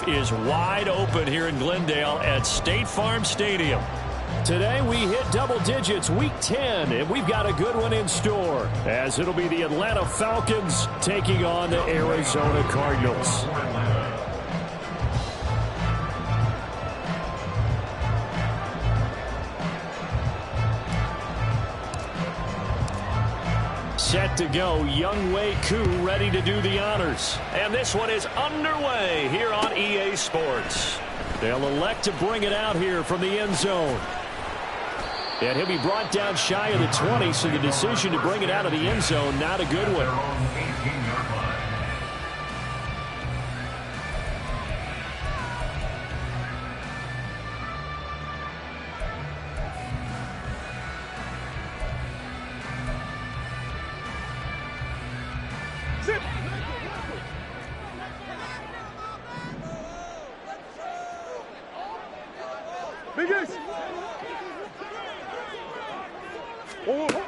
Turf is wide open here in Glendale at State Farm Stadium. Today we hit double digits week 10, and we've got a good one in store, as it'll be the Atlanta Falcons taking on the Arizona Cardinals. Set to go, Younghoe Koo ready to do the honors. And this one is underway here on EA Sports. They'll elect to bring it out here from the end zone. And he'll be brought down shy of the 20, so the decision to bring it out of the end zone, not a good one.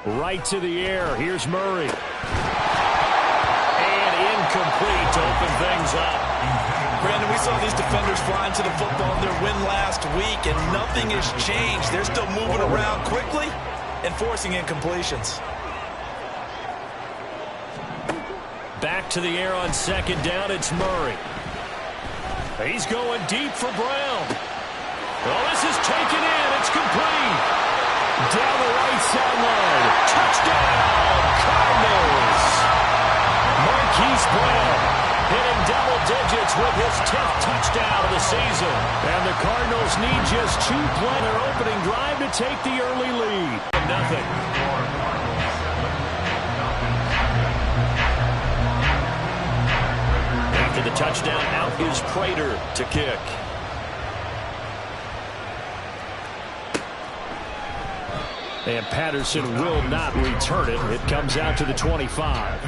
Right to the air. Here's Murray. And incomplete to open things up. Brandon, we saw these defenders flying to the football in their win last week, and nothing has changed. They're still moving around quickly and forcing incompletions. Back to the air on second down. It's Murray. He's going deep for Brown. Oh, this is taken in. It's complete. Down the right sideline. Touchdown, Cardinals. Marquise Brown hitting double digits with his 10th touchdown of the season. And the Cardinals need just 2 plays in their opening drive to take the early lead. Nothing. After the touchdown, out is Prater to kick. And Patterson will not return it. It comes out to the 25.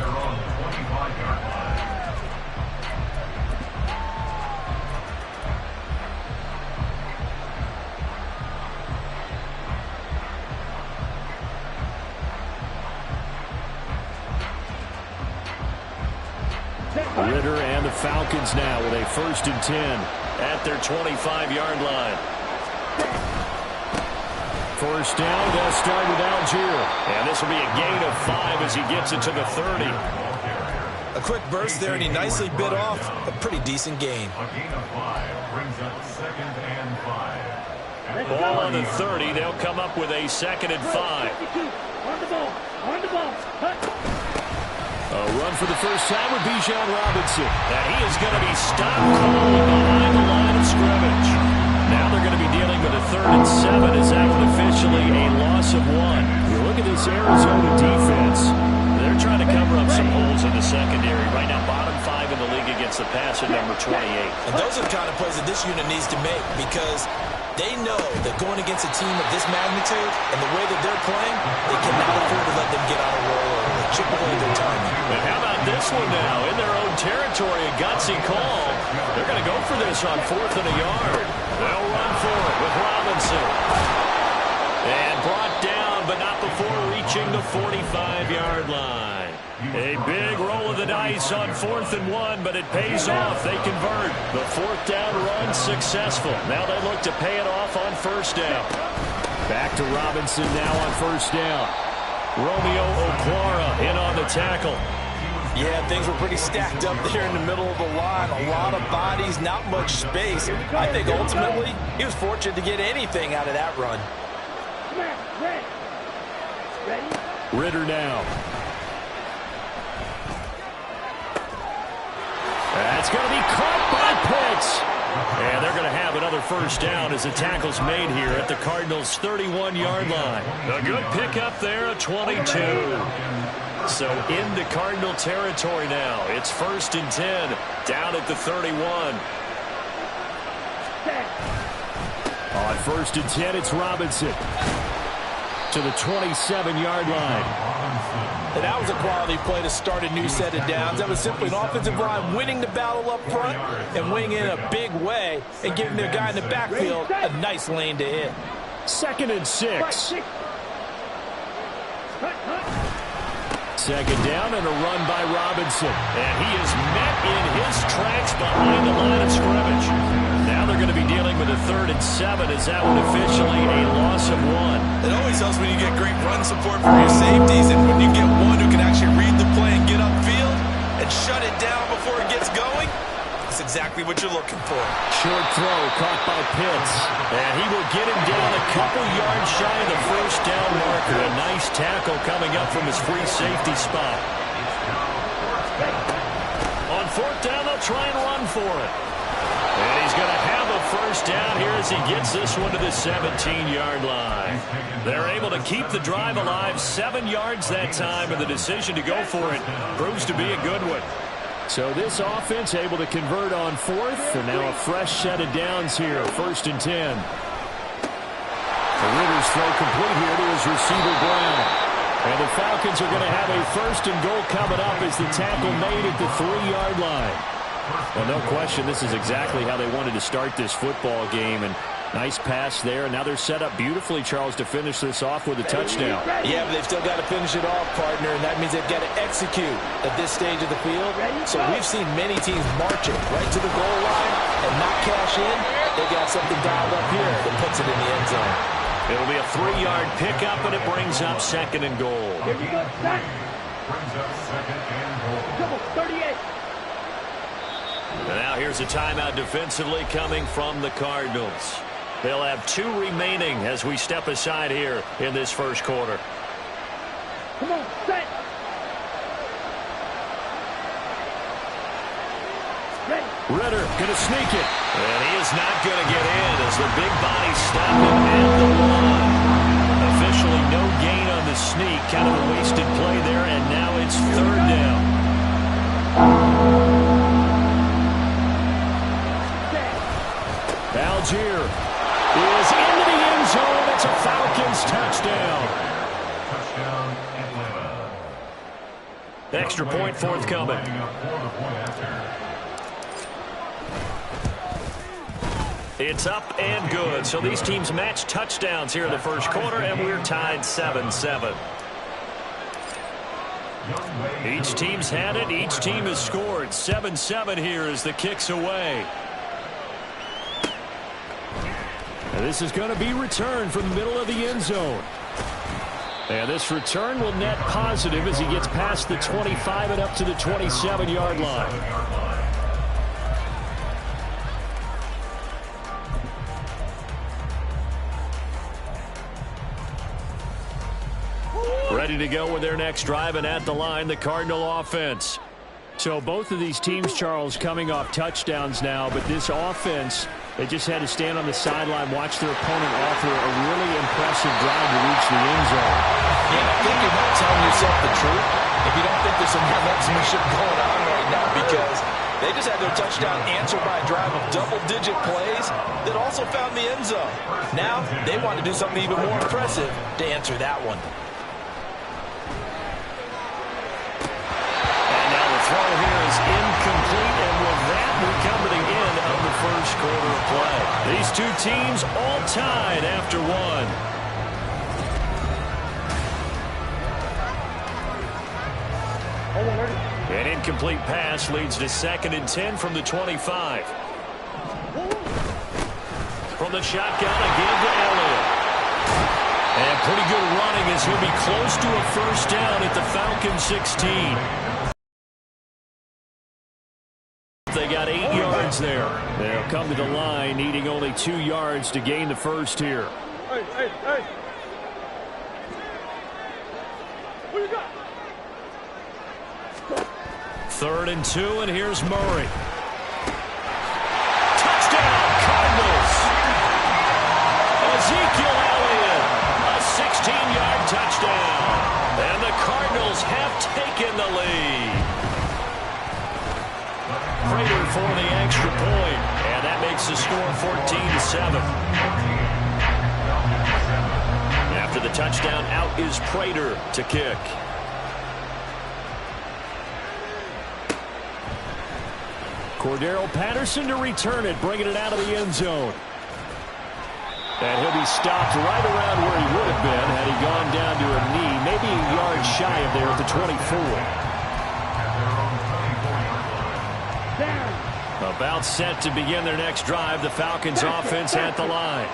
Ritter and the Falcons now with a 1st and 10 at their 25-yard line. First down, they'll start with Algier. And this will be a gain of 5 as he gets it to the 30. A quick burst there, and he nicely bit off a pretty decent gain. A gain of 5 brings up 2nd and 5. Ball on the 30. They'll come up with a 2nd and 5. On the ball. On the ball. A run for the first time with Bijan Robinson. And he is going to be stopped behind the line of scrimmage. Now they're going to be dealing with a 3rd and 7 as that one officially a loss of 1. You look at this Arizona defense. They're trying to cover up some holes in the secondary. Right now, bottom 5 in the league against the pass at number 28. And those are the kind of plays that this unit needs to make, because they know that going against a team of this magnitude and the way that they're playing, they cannot afford to let them get on a roll or chip away their time. And how about this one now? In their own territory, a gutsy call. They're going to go for this on 4th and a yard. They'll run for it with Robinson. And brought down, but not before reaching the 45-yard line. A big roll of the dice on 4th and 1, but it pays off. They convert. The 4th down run successful. Now they look to pay it off on 1st down. Back to Robinson now on 1st down. Romeo Okwara in on the tackle. Yeah, things were pretty stacked up there in the middle of the line. A lot of bodies, not much space. I think ultimately he was fortunate to get anything out of that run. Ritter now. That's going to be caught by Pitts. And they're going to have another 1st down as the tackle's made here at the Cardinals' 31-yard line. A good pickup there, a 22. So into Cardinal territory now. It's 1st and 10, down at the 31. On 1st and 10, it's Robinson to the 27-yard line. And that was a quality play to start a new set of downs. That was simply an offensive line winning the battle up front and winning in a big way and giving their guy in the backfield a nice lane to hit. 2nd and 6. 2nd down and a run by Robinson. And he is met in his tracks behind the line of scrimmage. 7 as that one officially a loss of 1. It always helps when you get great run support from your safeties, and when you get one who can actually read the play and get upfield and shut it down before it gets going. That's exactly what you're looking for. Short throw caught by Pitts. And he will get him down a couple yards shy of the first down marker. A nice tackle coming up from his free safety spot. On fourth down, they'll try and run for it. And he's going to have a first down here as he gets this one to the 17-yard line. They're able to keep the drive alive, 7 yards that time, and the decision to go for it proves to be a good one. So this offense able to convert on fourth, and now a fresh set of downs here, 1st and 10. The Rivers throw complete here to his receiver Brown. And the Falcons are going to have a 1st and goal coming up as the tackle made at the 3-yard line. Well, no question, this is exactly how they wanted to start this football game. And nice pass there. And now they're set up beautifully, Charles, to finish this off with a touchdown. Yeah, but they've still got to finish it off, partner, and that means they've got to execute at this stage of the field. So we've seen many teams marching right to the goal line and not cash in. They got something dialed up here that puts it in the end zone. It'll be a 3-yard pickup, and it brings up 2nd and goal. Here we go, back. Brings up 2nd and goal. Come on, 38. And now here's a timeout defensively coming from the Cardinals. They'll have 2 remaining as we step aside here in this first quarter. Come on, set. Ready. Ritter going to sneak it. And he is not going to get in as the big body stopped him at the 1. Officially no gain on the sneak. Kind of a wasted play there, and now it's 3rd down. Algier is into the end zone. It's a Falcons touchdown. Touchdown, Atlanta. Extra point forthcoming. It's up and good. So these teams match touchdowns here in the first quarter, and we're tied 7-7. Each team's had it. Each team has scored. 7-7 here as the kick's away. And this is going to be returned from the middle of the end zone. And this return will net positive as he gets past the 25 and up to the 27-yard line. Ready to go with their next drive, and at the line, the Cardinal offense. So both of these teams, Charles, coming off touchdowns now, but this offense, they just had to stand on the sideline, watch their opponent offer a really impressive drive to reach the end zone. Yeah, I think you're not telling yourself the truth if you don't think there's some marksmanship going on right now, because they just had their touchdown answered by a drive of double-digit plays that also found the end zone. Now they want to do something even more impressive to answer that one. Throw here is incomplete, and with that, we come to the end of the first quarter of play. These two teams all tied after 1. An incomplete pass leads to 2nd and 10 from the 25. From the shotgun, again to Elliott. And pretty good running as he'll be close to a first down at the Falcons 16. They got 8 yards there. They'll come to the line, needing only 2 yards to gain the first here. Hey. What you got? 3rd and 2, and here's Murray. Touchdown, Cardinals! Ezekiel Elliott, a 16-yard touchdown. And the Cardinals have taken the lead. Prater for the extra point, and that makes the score 14-7. After the touchdown, out is Prater to kick. Cordero Patterson to return it, bringing it out of the end zone. And he'll be stopped right around where he would have been had he gone down to a knee, maybe a yard shy of there at the 24. A About set to begin their next drive. The Falcons offense at the line.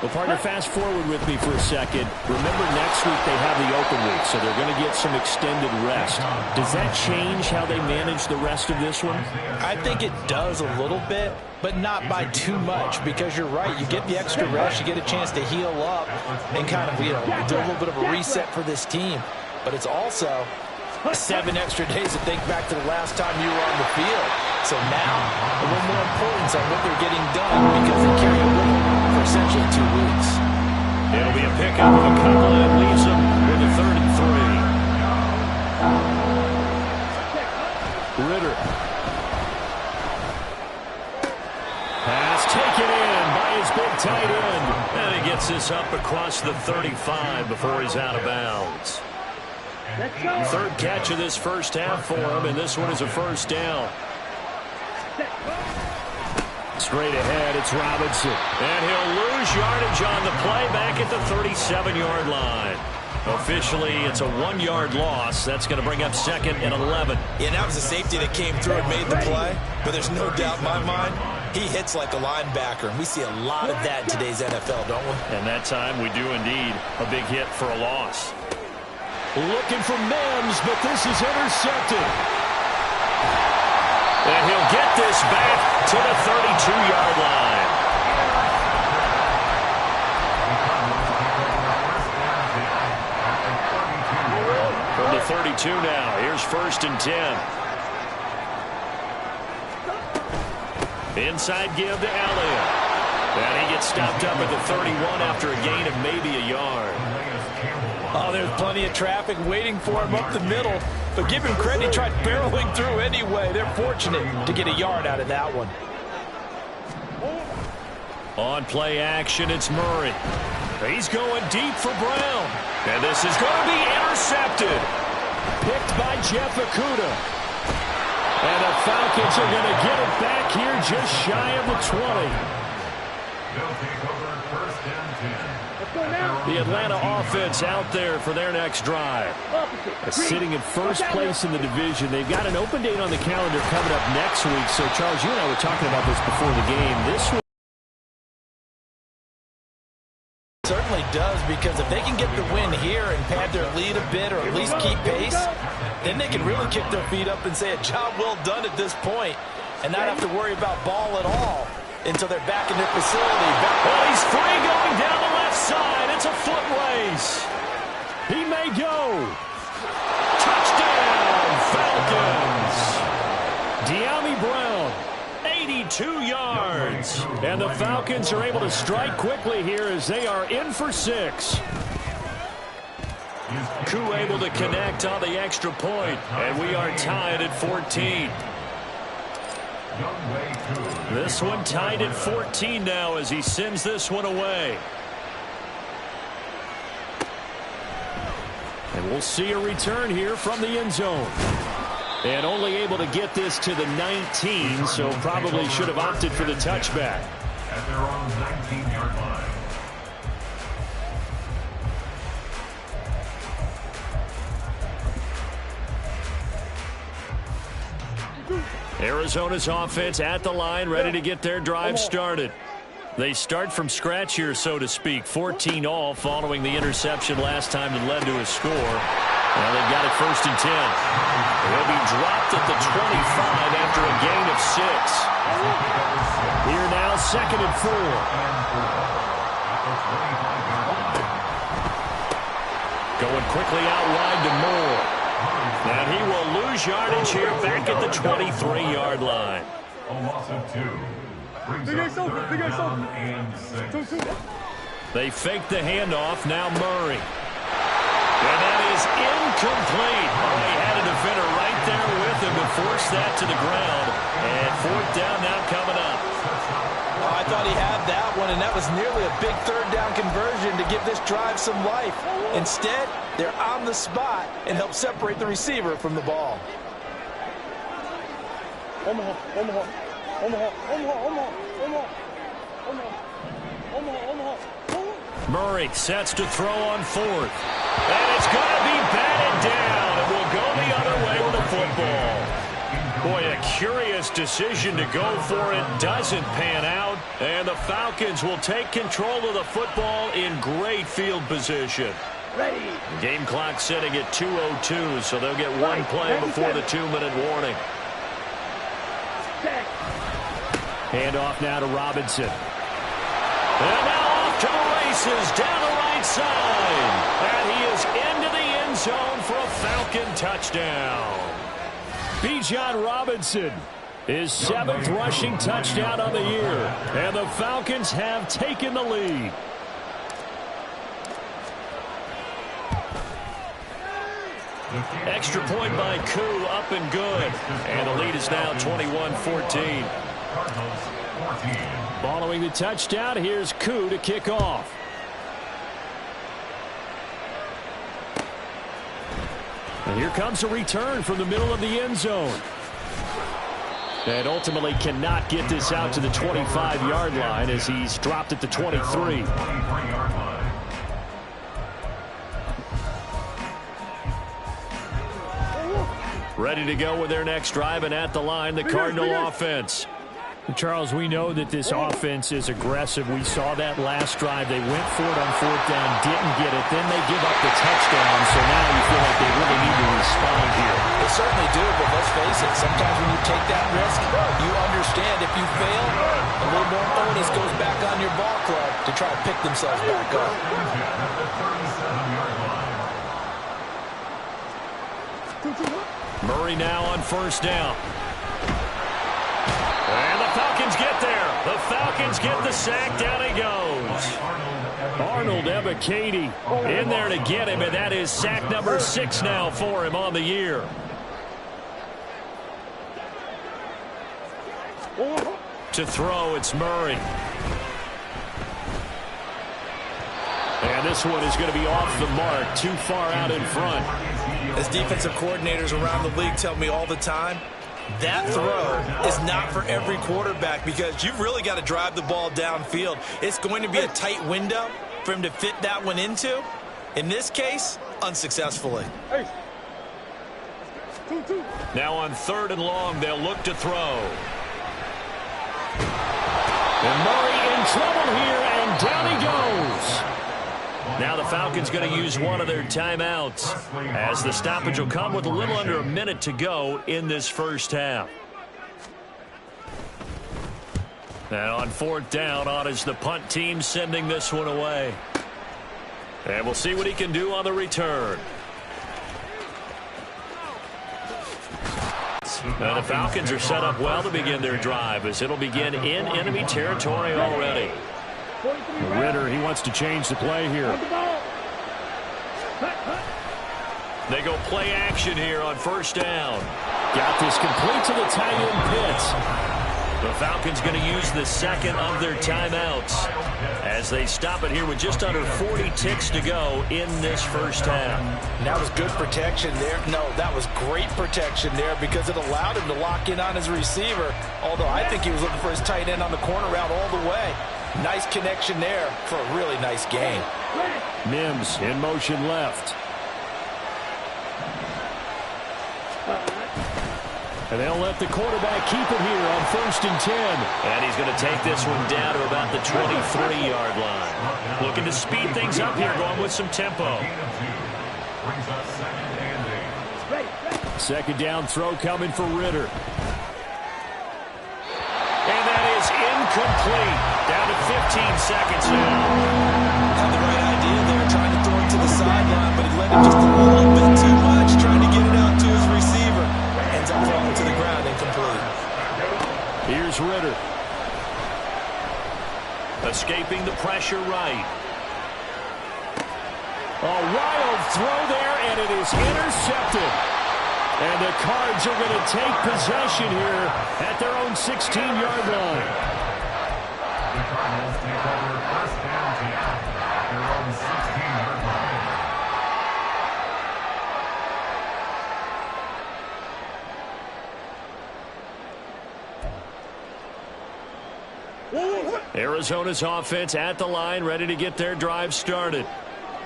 Well, partner, fast forward with me for a second. Remember, next week they have the open week, so they're going to get some extended rest. Does that change how they manage the rest of this one? I think it does a little bit, but not by too much, because you're right. You get the extra rest, you get a chance to heal up and kind of, do a little bit of a reset for this team. But it's also 7 extra days to think back to the last time you were on the field. So now, a little more importance on what they're getting done because they carry it with them for essentially 2 weeks. It'll be a pickup of a couple and leaves them with a 3rd and 3. Ritter. Pass taken in by his big tight end. And he gets this up across the 35 before he's out of bounds. 3rd catch of this first half for him, and this one is a 1st down. Straight ahead, it's Robinson. And he'll lose yardage on the play back at the 37-yard line. Officially, it's a 1-yard loss. That's going to bring up 2nd and 11. Yeah, that was a safety that came through and made the play. But there's no doubt in my mind, he hits like a linebacker. And we see a lot of that in today's NFL, don't we? And that time, we do indeed a big hit for a loss. Looking for Mims, but this is intercepted. And he'll get this back to the 32-yard line. From the 32 now, here's 1st and 10. Inside give to Elliott. And he gets stopped up at the 31 after a gain of maybe a yard. Oh, there's plenty of traffic waiting for him up the middle. But give him credit, he tried barreling through anyway. They're fortunate to get a yard out of that one. On play action, it's Murray. He's going deep for Brown. And this is going to be intercepted. Picked by Jeff Okudah. And the Falcons are going to get it back here just shy of the 20. They'll take over 1st and 10. The Atlanta offense out there for their next drive. Sitting in 1st place in the division. They've got an open date on the calendar coming up next week. So, Charles, you and I were talking about this before the game. This one certainly does, because if they can get the win here and pad their lead a bit or at least keep pace, then they can really kick their feet up and say a job well done at this point and not have to worry about ball at all until they're back in their facility. Well, he's free going down the left side. It's a foot race. He may go. Touchdown, Falcons. De'Ami Brown, 82 yards. And the Falcons are able to strike quickly here as they are in for 6. Koo able to connect on the extra point, and we are tied at 14. This one tied at 14 now as he sends this one away. And we'll see a return here from the end zone. And only able to get this to the 19, so probably should have opted for the touchback. At their own 19-yard line. Arizona's offense at the line, ready to get their drive started. They start from scratch here, so to speak. 14 all following the interception last time that led to a score. Now they've got it 1st and 10. They'll be dropped at the 25 after a gain of 6. Here now, 2nd and 4. Going quickly out wide to Moore. And he will lose yardage here back at the 23-yard line. A loss of 2. Brings up 3rd and 6. They fake the handoff. Now Murray. And that is incomplete. Oh, he had a defender right there with him to force that to the ground. And 4th down now coming up. Oh, I thought he had that one, and that was nearly a big 3rd down conversion to give this drive some life. Instead, they're on the spot and help separate the receiver from the ball. Murray sets to throw on 4th. And it's going to be batted down. And will go the other way with the football. Boy, a curious decision to go for it doesn't pan out. And the Falcons will take control of the football in great field position. Ready. Game clock sitting at 2:02, so they'll get one play before the 2-minute warning. Set. Hand off now to Robinson. And now off to the races down the right side. And he is into the end zone for a Falcon touchdown. Bijan Robinson, his 7th rushing touchdown on the year. And the Falcons have taken the lead. Extra point by Koo, up and good. And the lead is now 21-14. Following the touchdown, here's Koo to kick off. And here comes a return from the middle of the end zone. And ultimately cannot get this out to the 25-yard line as he's dropped at the 23. Ready to go with their next drive, and at the line, the Cardinal offense. Charles, we know that this offense is aggressive. We saw that last drive. They went for it on 4th down, didn't get it. Then they give up the touchdown, so now you feel like they really need to respond here. They certainly do, but let's face it, sometimes when you take that risk, you understand if you fail, a little more onus goes back on your ball club to try to pick themselves back up. Murray now on 1st down. And the Falcons get there. The Falcons get the sack. Down he goes. Arnold Ebiketie in there to get him, and that is sack number 6 now for him on the year. To throw, it's Murray. And this one is going to be off the mark, too far out in front. As defensive coordinators around the league tell me all the time, that throw is not for every quarterback because you've really got to drive the ball downfield. It's going to be a tight window for him to fit that one into. In this case, unsuccessfully. Now on 3rd and long, they'll look to throw. And Murray in trouble here, and down he goes. Now the Falcons going to use one of their timeouts as the stoppage will come with a little under a minute to go in this first half. Now on 4th down, on is the punt team sending this one away. And we'll see what he can do on the return. Now the Falcons are set up well to begin their drive as it'll begin in enemy territory already. Ritter, he wants to change the play here. They go play action here on 1st down. Got this complete to the tight end Pitts. The Falcons going to use the 2nd of their timeouts as they stop it here with just under 40 ticks to go in this first half. That was good protection there. No, that was great protection there because it allowed him to lock in on his receiver, although I think he was looking for his tight end on the corner route all the way. Nice connection there for a really nice gain. Mims in motion left. And they'll let the quarterback keep it here on 1st and 10. And he's going to take this one down to about the 23-yard line. Looking to speed things up here, going with some tempo. 2nd down throw coming for Ritter. And that is incomplete. Down to 15 seconds now. Had the right idea there, trying to throw it to the sideline, but he let it just a little bit too much, trying to get it out to his receiver. Ends up falling to the ground, incomplete. Here's Ritter. Escaping the pressure right. A wild throw there, and it is intercepted. And the Cards are going to take possession here at their own 16-yard line. The Cardinals take over 1st and 10 at their own 16-yard line. Arizona's offense at the line, ready to get their drive started.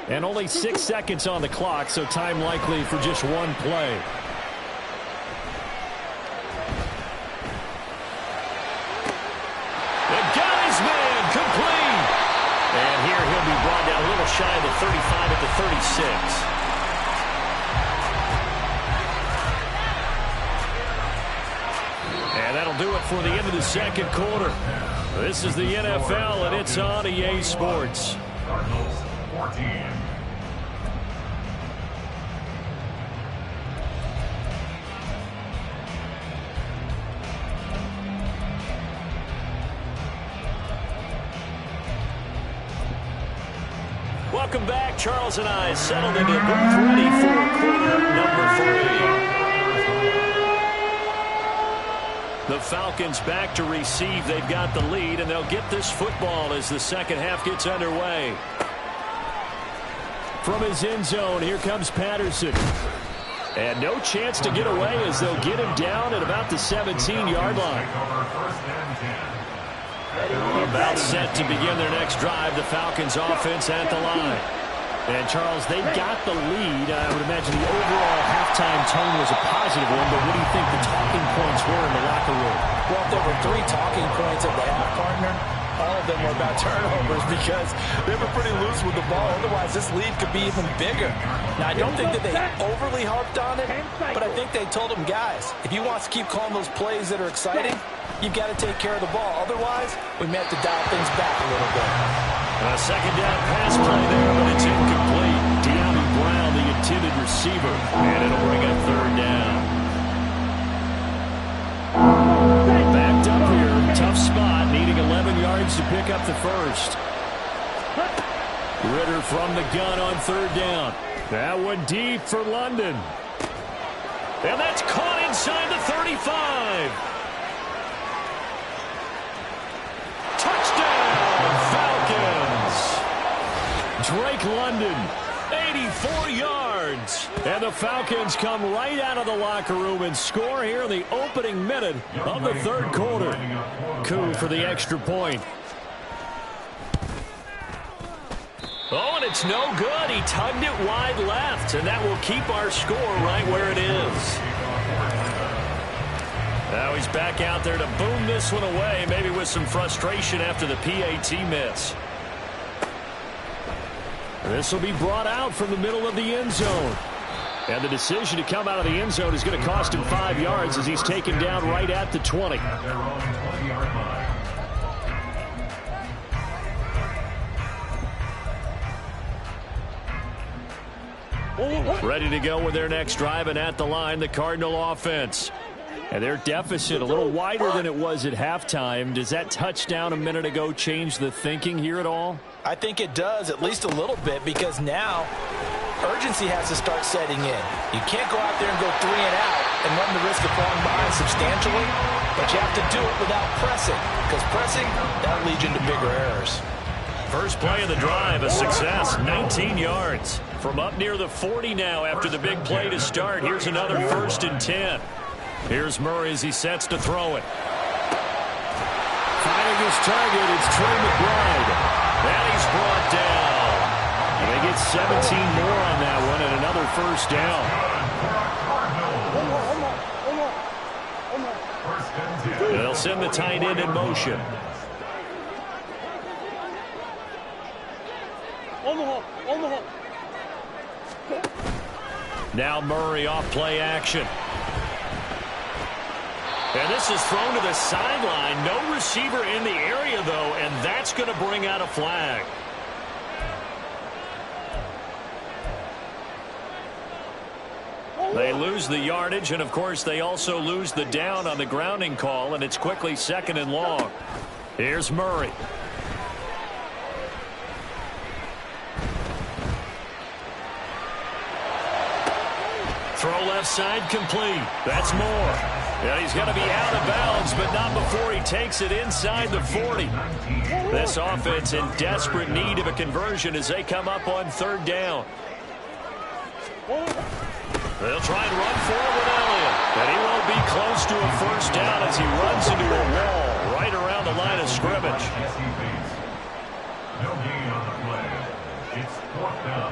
And only 6 seconds on the clock, so time likely for just one play. brought down a little shy of the 35 at the 36. And that'll do it for the end of the second quarter. This is the NFL, and it's on EA Sports. Cardinals 14. Welcome back. Charles and I settled into the booth ready for quarter number 3. The Falcons back to receive. They've got the lead, and they'll get this football as the second half gets underway. From his end zone, here comes Patterson. And no chance to get away as they'll get him down at about the 17-yard line. About set to begin their next drive, the Falcons offense at the line. And, Charles, they got the lead. I would imagine the overall halftime tone was a positive one, but what do you think the talking points were in the locker room? Well, if there were 3 talking points at the half, partner, all of them were about turnovers because they were pretty loose with the ball. Otherwise, this lead could be even bigger. Now, I don't think that they overly harped on it, but I think they told them, guys, if you want to keep calling those plays that are exciting, you've got to take care of the ball. Otherwise, we may have to dial things back a little bit. A second down pass play there, but it's incomplete. De'Ami Brown, the intended receiver, and it'll bring up third down. Backed up here, tough spot, needing 11 yards to pick up the first. Ritter from the gun on third down. That one deep for London. And that's caught inside the 35. Drake London, 84 yards. And the Falcons come right out of the locker room and score here in the opening minute of the third quarter. Coup for the extra point. Oh, and it's no good. He tugged it wide left, and that will keep our score right where it is. Now he's back out there to boom this one away, maybe with some frustration after the PAT miss. This will be brought out from the middle of the end zone. And the decision to come out of the end zone is going to cost him 5 yards as he's taken down right at the 20. At their own 20-yard line. Ready to go with their next drive, and at the line, the Cardinal offense. And their deficit a little wider than it was at halftime. Does that touchdown a minute ago change the thinking here at all? I think it does, at least a little bit, because now urgency has to start setting in. You can't go out there and go 3 and out and run the risk of falling behind substantially, but you have to do it without pressing, because pressing, that'll lead you into bigger errors. First play of the drive, a success, 19 yards. From up near the 40 now after the big play to start. Here's another 1st and 10. Here's Murray as he sets to throw it. Finding his target, it's Trey McBride. And he's brought down. And they get 17 more on that one and another first down. They'll send the tight end in motion. Now Murray off play action. And this is thrown to the sideline. No receiver in the area, though, and that's going to bring out a flag. They lose the yardage, and, of course, they also lose the down on the grounding call, and it's quickly 2nd and long. Here's Murray. Throw left side complete. That's Moore. And he's going to be out of bounds, but not before he takes it inside the 40. This offense in desperate need of a conversion as they come up on 3rd down. They'll try and run forward with Elliott. And he won't be close to a first down as he runs into a wall right around the line of scrimmage. No gain on the play. It's 4th down.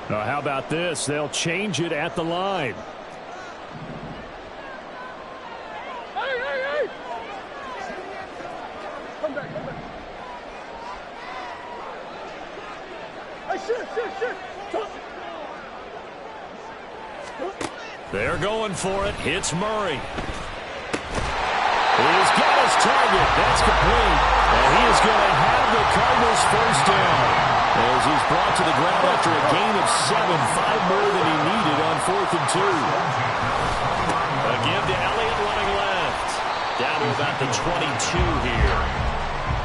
Now, how about this? They'll change it at the line. Hey! Come back. They're going for it. Hits Murray. He's got his target. That's complete. And he is going to have the Cardinals first down as he's brought to the ground after a gain of 7, 5 more than he needed on 4th and 2. A give to Elliott running left. Down to about the 22 here.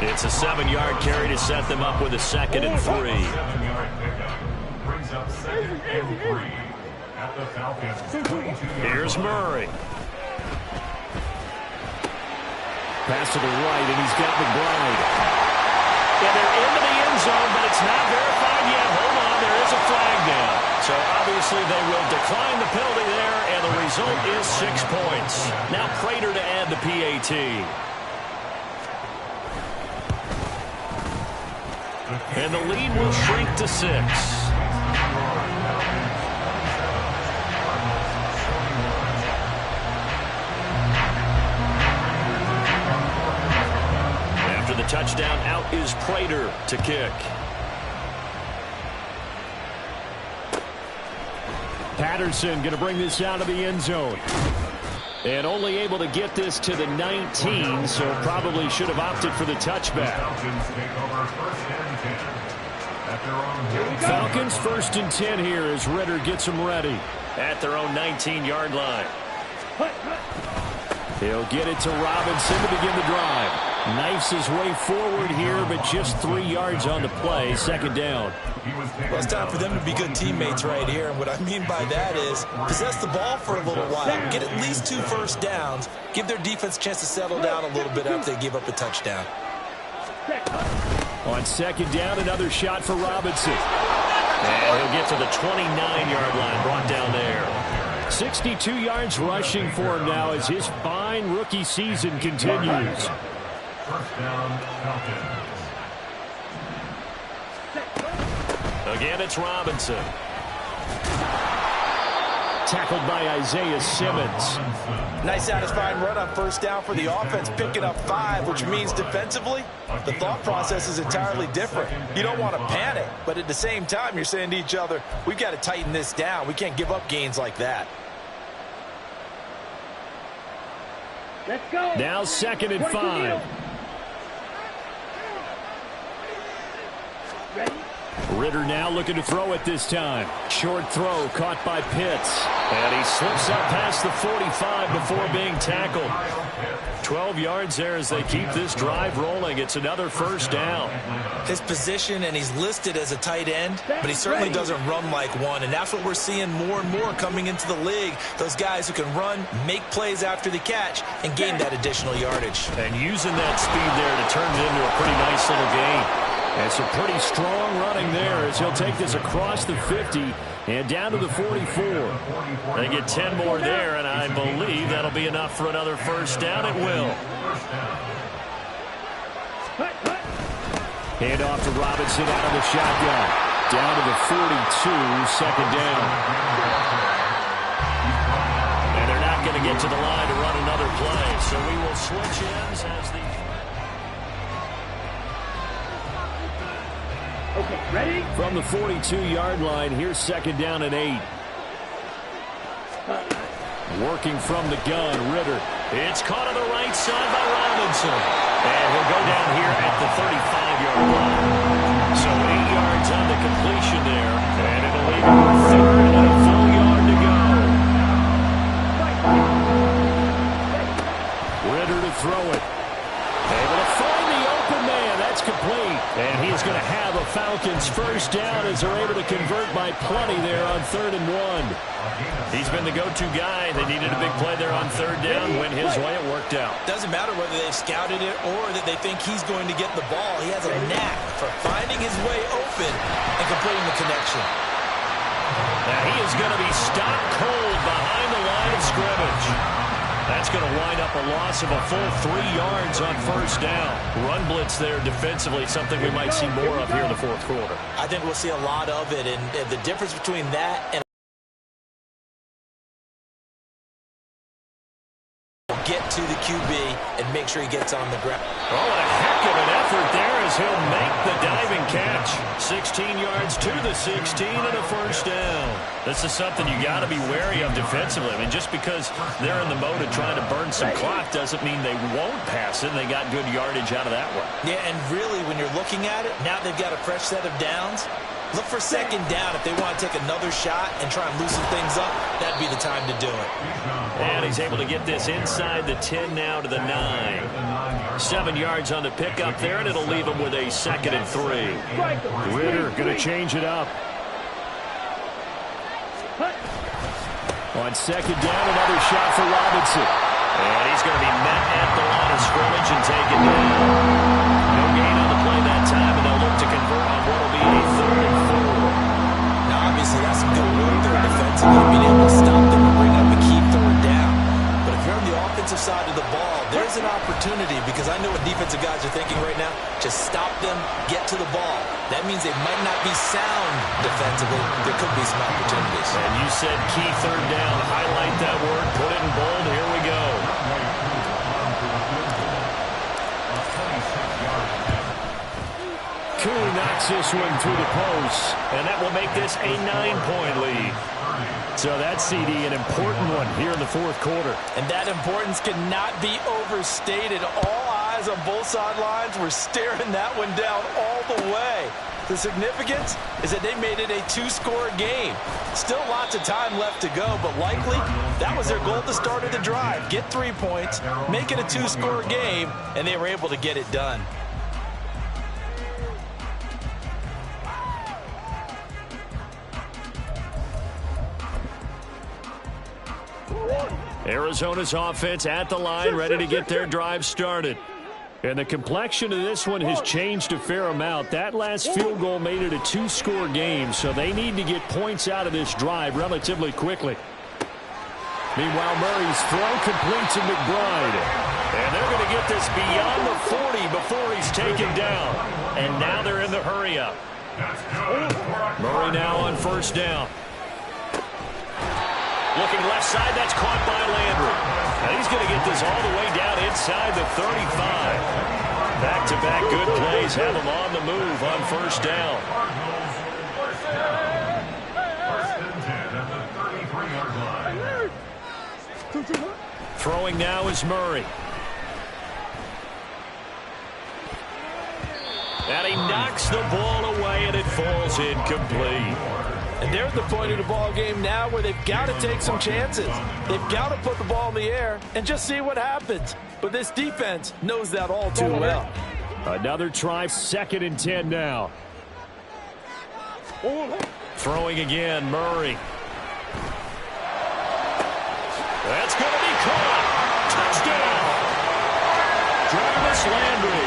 It's a 7-yard carry to set them up with a 2nd and 3. 7-yard pickup brings up 2nd and 3 at the Falcons. Here's Murray. Pass to the right, and he's got McBride. Yeah, they're into the end zone, but it's not verified yet. Hold on, there is a flag down. So obviously they will decline the penalty there, and the result is 6 points. Now Prater to add the PAT. And the lead will shrink to 6. After the touchdown, out is Prater to kick. Patterson going to bring this out of the end zone. And only able to get this to the 19, so probably should have opted for the touchback. Falcons 1st and 10 here as Ritter gets them ready. At their own 19-yard line. He'll get it to Robinson to begin the drive. Knifes his way forward here, but just 3 yards on the play. 2nd down. Well, it's time for them to be good teammates right here. And what I mean by that is possess the ball for a little while. Get at least 2 first downs. Give their defense a chance to settle down a little bit after they give up a touchdown. On 2nd down, another shot for Robinson. And he'll get to the 29-yard line, brought down there. 62 yards rushing for him now as his fine rookie season continues. First down, Falcons. Again, it's Robinson. Tackled by Isaiah Simmons. Nice satisfying run on first down for the offense, picking up 5, which means defensively, the thought process is entirely different. You don't want to panic, but at the same time, you're saying to each other, we've got to tighten this down. We can't give up gains like that. Let's go. Now 2nd and 5. Ready? Ritter now looking to throw it this time. Short throw caught by Pitts. And he slips up past the 45 before being tackled. 12 yards there as they keep this drive rolling. It's another first down. His position, and he's listed as a tight end, but he certainly doesn't run like one, and that's what we're seeing more and more coming into the league. Those guys who can run, make plays after the catch, and gain that additional yardage. And using that speed there to turn it into a pretty nice little gain. And some pretty strong running there as he'll take this across the 50 and down to the 44. They get 10 more there, and I believe that'll be enough for another first down. It will. Hand off to Robinson out of the shotgun. Down to the 42, 2nd down. And they're not going to get to the line to run another play, so we will switch ends as the... Okay, ready? From the 42-yard line, here's 2nd down and 8. Working from the gun, Ritter. It's caught on the right side by Robinson. And he'll go down here at the 35-yard line. So 8 yards on the completion there. And it'll leave him with 3rd and a full yard to go. Ritter to throw it. Able to find the open man. That's complete. And he's going to have a Falcons first down as they're able to convert by plenty there on 3rd and 1. He's been the go-to guy. They needed a big play there on 3rd down. Went his way. It worked out. Doesn't matter whether they've scouted it or that they think he's going to get the ball. He has a knack for finding his way open and completing the connection. Now he is going to be stopped cold behind the line of scrimmage. That's going to wind up a loss of a full 3 yards on first down. Run blitz there defensively, something we might see more of here in the 4th quarter. I think we'll see a lot of it, and the difference between that and get to the QB and make sure he gets on the ground. Oh, what a heck of an effort there as he'll make the diving catch. catch. 16 yards to the 16 and a first down. This is something you got to be wary of defensively. I mean, just because they're in the mode of trying to burn some clock doesn't mean they won't pass it. They got good yardage out of that one. Yeah, and really, when you're looking at it, now they've got a fresh set of downs. Look for second down if they want to take another shot and try and loosen things up. That'd be the time to do it. And he's able to get this inside the 10 now to the 9. 7 yards on the pickup there, and it'll leave him with a 2nd and 3. Ritter going to change it up. On 2nd down, another shot for Robinson. And he's going to be met at the line of scrimmage and taken down. No gain on the play that time, and they'll look to convert on what will be a 3rd and 4. Now, obviously, that's some good work there defensively, being able to stop them and bring up a key 3rd down. But if you're on the offensive side of the ball, there's an opportunity, because I know what defensive guys are thinking right now. Just stop them, get to the ball. That means they might not be sound defensively. There could be some opportunities. And you said key 3rd down. Highlight that word. Put it in bold. Here we go. Koo knocks this one through the post, and that will make this a 9-point lead. So that CD, an important one here in the 4th quarter. And that importance cannot be overstated. All eyes on both sidelines were staring that one down all the way. The significance is that they made it a 2-score game. Still lots of time left to go, but likely that was their goal at the start of the drive. Get 3 points, make it a 2-score game, and they were able to get it done. Arizona's offense at the line, ready to get their drive started. And the complexion of this one has changed a fair amount. That last field goal made it a 2-score game, so they need to get points out of this drive relatively quickly. Meanwhile, Murray's throw complete to McBride. And they're going to get this beyond the 40 before he's taken down. And now they're in the hurry-up. Murray now on 1st down. Looking left side, that's caught by Landry. And he's going to get this all the way down inside the 35. Back-to-back good plays have him on the move on 1st down. Throwing now is Murray. And he knocks the ball away, and it falls incomplete. And they're at the point of the ball game now where they've got to take some chances. They've got to put the ball in the air and just see what happens. But this defense knows that all too well. Another try, 2nd and 10 now. Throwing again, Murray. That's going to be caught. Touchdown. Jarvis Landry,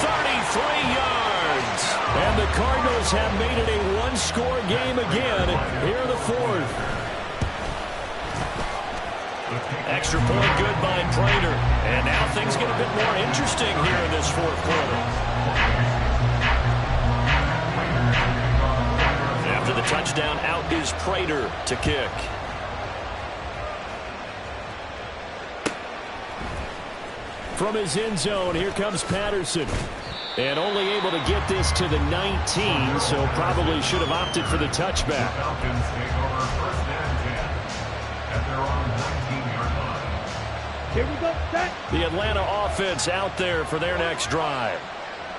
33 yards. And the Cardinals have made it a 1-score game again here in the 4th. Extra point good by Prater. And now things get a bit more interesting here in this 4th quarter. After the touchdown, out is Prater to kick. From his end zone, here comes Patterson. And only able to get this to the 19, so probably should have opted for the touchback. Here we go, set. The Atlanta offense out there for their next drive.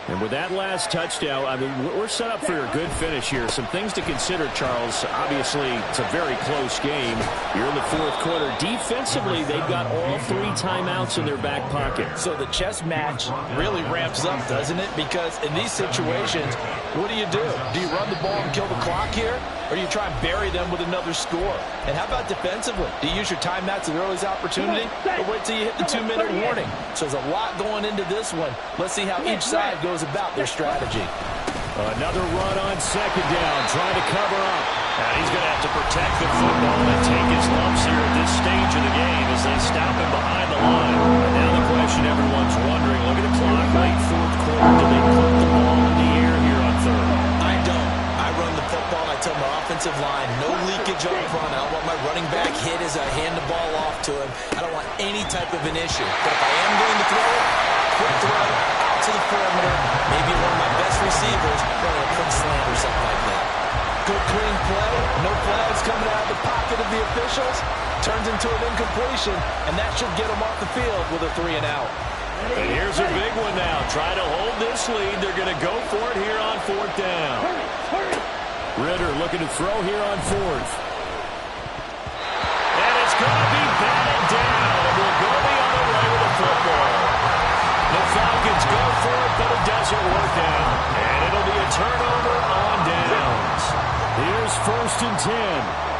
And with that last touchdown, I mean, we're set up for a good finish here. Some things to consider, Charles. Obviously, it's a very close game. You're in the 4th quarter. Defensively, they've got all 3 timeouts in their back pocket. So the chess match really ramps up, doesn't it? Because in these situations, what do? Do you run the ball and kill the clock here? Or do you try and bury them with another score? And how about defensively? Do you use your timeouts at the earliest opportunity? Or wait till you hit the 2-minute warning? So there's a lot going into this one. Let's see how each side goes about their strategy. Another run on 2nd down, trying to cover up. And he's going to have to protect the football and take his lumps here at this stage of the game as they stop him behind the line. And now the question everyone's wondering, look at the clock, late 4th quarter. Do they put the ball in the air here on 3rd? I don't. I run the football. I tell my offensive line, no leakage up front. I don't want my running back hit as I hand the ball off to him. I don't want any type of an issue. But if I am going to throw it, quick throw, out to the perimeter, maybe one of my best receivers, running a quick Good clean play. No flags coming out of the pocket of the officials. Turns into an incompletion, and that should get them off the field with a 3 and out. And here's a big one now. Try to hold this lead. They're going to go for it here on 4th down. Ritter looking to throw here on 4th. And it's going to be batted down. And we'll go the other way with the football. The Falcons go for it, but it doesn't work out. And it'll be a turnover on downs. Here's 1st and 10.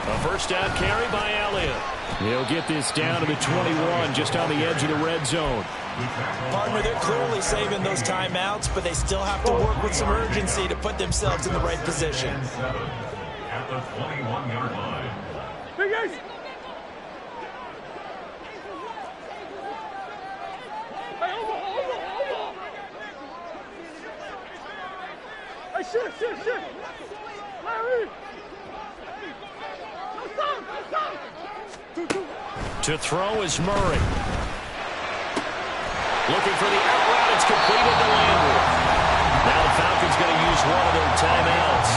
A first down carry by Elliott. He'll get this down to the 21, just on the edge of the red zone. Partner, they're clearly saving those timeouts, but they still have to work with some urgency to put themselves in the right position. At the 21-yard line. Big guys. Hey, shit. Larry. To throw is Murray. Looking for the out route. It's completed to Landry. Now the Falcons going to use one of their timeouts.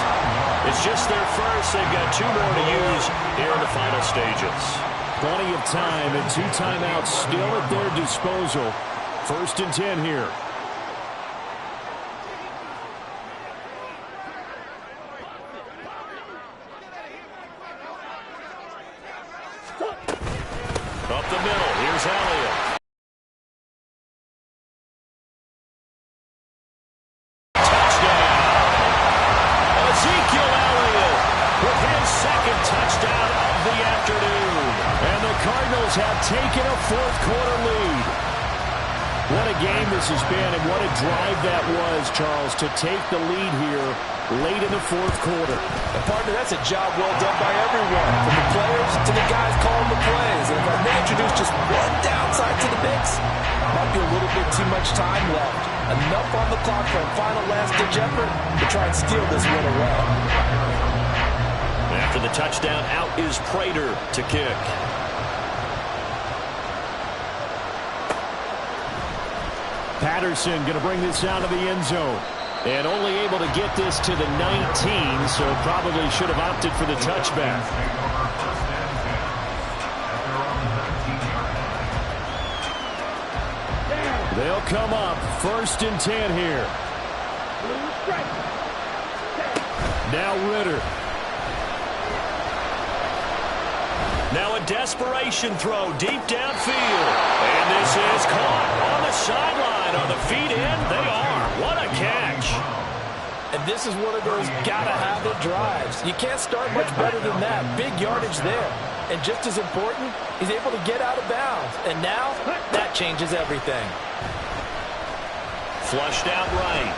It's just their first. They've got 2 more to use here in the final stages. Plenty of time and 2 timeouts still at their disposal. 1st and 10 here. Up the middle, here's Elliott. Touchdown. Ezekiel Elliott with his 2nd touchdown of the afternoon. And the Cardinals have taken a 4th quarter lead. What a game this has been, and what a drive that was, Charles, to take the lead here late in the 4th quarter. And partner, that's a job well done by everyone, from the players to the guys calling the plays. And if I may introduce just one downside to the mix, might be a little bit too much time left. Enough on the clock for a final last-ditch effort to try and steal this win away. After the touchdown, out is Prater to kick. Patterson going to bring this out of the end zone. And only able to get this to the 19, so probably should have opted for the touchback. They'll come up 1st and 10 here. Now Ritter. Now a desperation throw deep downfield. And this is caught on the sideline. On the feet in, they are. What a catch. And this is one of those gotta-have-it drives. You can't start much better than that. Big yardage there. And just as important, he's able to get out of bounds. And now, that changes everything. Flushed out right.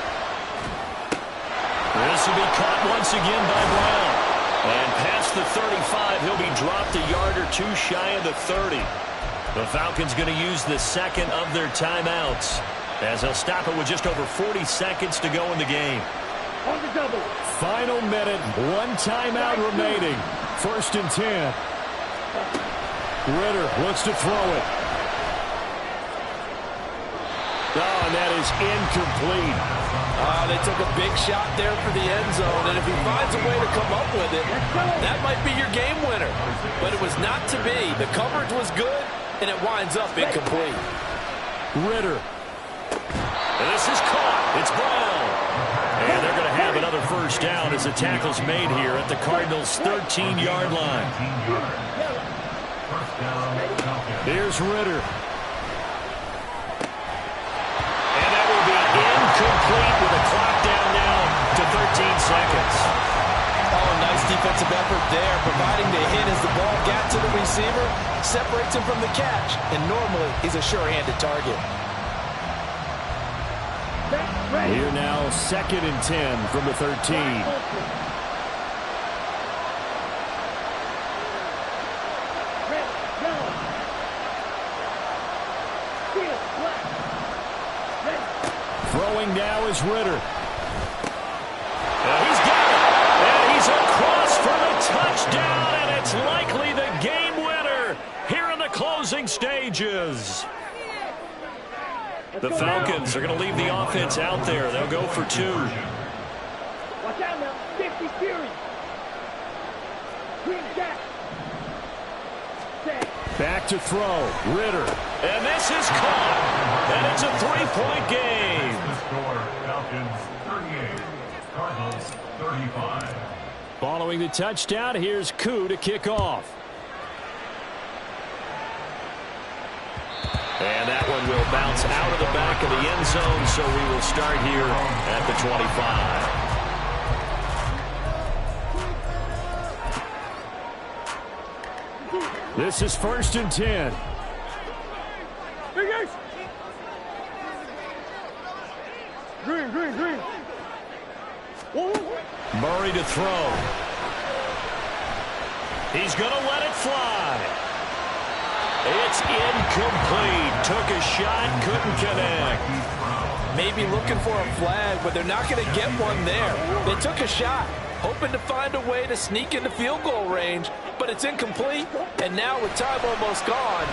This will be caught once again by Brown. And past the 35, he'll be dropped a yard or 2 shy of the 30. The Falcons going to use the 2nd of their timeouts, as they'll stop it with just over 40 seconds to go in the game. On the double. Final minute, 1 timeout remaining. 1st and 10. Ritter looks to throw it. Oh, and that is incomplete. They took a big shot there for the end zone, and if he finds a way to come up with it, that might be your game winner. But it was not to be. The coverage was good, and it winds up incomplete. Ritter. And this is caught. It's Brown. And they're going to have another first down as the tackle's made here at the Cardinals' 13-yard line. Here's Ritter. And that will be incomplete with a clock down now to 13 seconds. Oh, nice defensive effort there, providing the hit as the ball got to the receiver, separates him from the catch, and normally he's a sure-handed target. Here now, 2nd and 10 from the 13. Throwing now is Ritter. He's got it. And he's across for the touchdown, and it's likely the game winner here in the closing stages. The Falcons are going to leave the offense out there. They'll go for 2. Watch out now. 50 Fury. Green Jack. Back to throw. Ritter. And this is caught. And it's a 3-point game. The score, Falcons 38, Cardinals 35. Following the touchdown, here's Koo to kick off. And that one will bounce out of the back of the end zone, so we will start here at the 25. This is 1st and 10. Big Ace. Green, green, green. Whoa. Murray to throw. He's going to let it fly. It's incomplete. Took a shot, couldn't connect. Maybe looking for a flag, but they're not going to get one there. They took a shot, hoping to find a way to sneak into field goal range, but it's incomplete, and now with time almost gone,